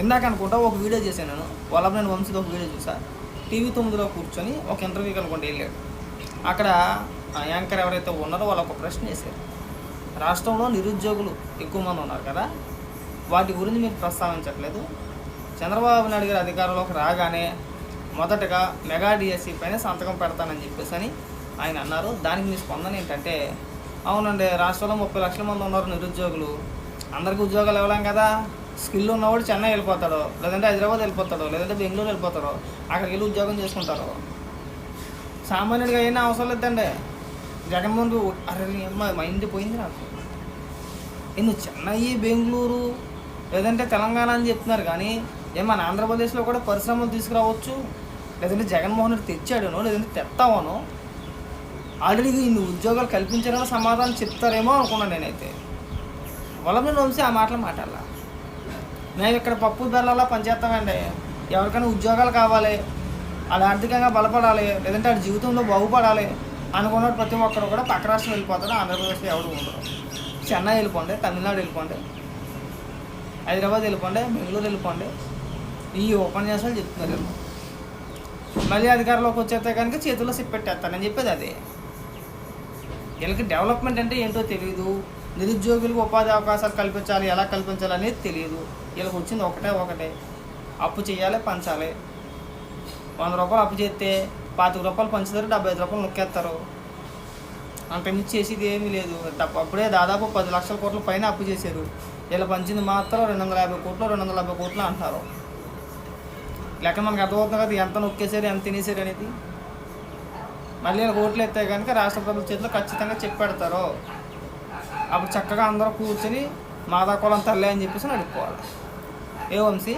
ఇందాక అనుకుంటా ఒక వీడియో చేశాను నేను, వల్లభనేని వంశీది ఒక వీడియో చూసా. TV9లో కూర్చొని ఒక ఇంటర్వ్యూకి అనుకుంటే వెళ్ళాడు. అక్కడ యాంకర్ ఎవరైతే ఉన్నారో వాళ్ళు ఒక ప్రశ్న వేశారు. రాష్ట్రంలో నిరుద్యోగులు ఎక్కువ మంది ఉన్నారు కదా, వాటి గురించి మీరు ప్రస్తావించట్లేదు. చంద్రబాబు నాయుడు గారు అధికారంలోకి రాగానే మొదటగా మెగా డిఎస్సి పైన సంతకం పెడతానని చెప్పేసి అని ఆయన అన్నారు. దానికి మీ స్పందన ఏంటంటే, అవునండి రాష్ట్రంలో 30 లక్షల మంది ఉన్నారు నిరుద్యోగులు, అందరికీ ఉద్యోగాలు ఇవ్వలేం కదా. స్కిల్ ఉన్నవాడు చెన్నై వెళ్ళిపోతాడు, లేదంటే హైదరాబాద్ వెళ్ళిపోతాడు, లేదంటే బెంగళూరు వెళ్ళిపోతాడు, అక్కడికి వెళ్ళి ఉద్యోగం చేసుకుంటారు. సామాన్యుడిగా అయినా అవసరం లేదండి. జగన్మోహన్ అరే మైండ్ పోయింది నాకు. నువ్వు చెన్నై బెంగళూరు లేదంటే తెలంగాణ అని చెప్తున్నారు, కానీ మన ఆంధ్రప్రదేశ్లో కూడా పరిశ్రమలు తీసుకురావచ్చు, లేదంటే జగన్మోహన్ రెడ్డి తెచ్చాడనో లేదంటే తెస్తావనో ఆల్రెడీ ఇన్ని ఉద్యోగాలు కల్పించారనో సమాధానం చెప్తారేమో అనుకున్నాను నేనైతే. వల్లభనేని వంశీ ఆ మాటలు మాట్లాడాల. మేము ఇక్కడ పప్పు బెల్లాలా పనిచేస్తామండి, ఎవరికైనా ఉద్యోగాలు కావాలి, వాళ్ళు ఆర్థికంగా బలపడాలి, లేదంటే వాడి జీవితంలో బాగుపడాలి అనుకున్నాడు ప్రతి ఒక్కరు కూడా పక్క రాష్ట్రం వెళ్ళిపోతాడు. ఆంధ్రప్రదేశ్లో ఎవరు ఉండరు. చెన్నై వెళ్ళిపోండి, తమిళనాడు వెళ్ళిపోండి, హైదరాబాద్ వెళ్ళిపోండి, బెంగళూరు వెళ్ళిపోండి, ఈ ఉపన్యాసాలు చెప్తున్నారు. మళ్ళీ అధికారంలోకి వచ్చేస్తే కనుక చేతుల్లో సిప్ పెట్టేస్తానని చెప్పేది అదే. వీళ్ళకి డెవలప్మెంట్ అంటే ఏంటో తెలియదు, నిరుద్యోగులకు ఉపాధి అవకాశాలు కల్పించాలి, ఎలా కల్పించాలి అనేది తెలియదు. వీళ్ళకి వచ్చింది ఒకటే, అప్పు చేయాలి, పంచాలి. 100 రూపాయలు అప్పు చేస్తే 25 రూపాయలు పంచుతారు, 75 రూపాయలు నొక్కేస్తారు. అంతకుమించి చేసేది ఏమీ లేదు. అప్పుడే దాదాపు 10 లక్షల కోట్ల పైన అప్పు చేశారు. వీళ్ళు పంచింది మాత్రం 250 కోట్లు 250 కోట్లు అంటారు. లెక్క మనకు అర్థమవుతుంది కదా, ఎంత నొక్కేశారు, ఎంత తినేశారు అనేది. మళ్ళీ వీళ్ళకి ఓట్లు ఎత్తే కనుక రాష్ట్ర ప్రభుత్వ చేతిలో ఖచ్చితంగా చెప్పి పెడతారు. అప్పుడు చక్కగా అందరూ కూర్చొని మాదా కులం తల్లే అని చెప్పేసి నడుపుకోవాలి. ఏ వంశీ?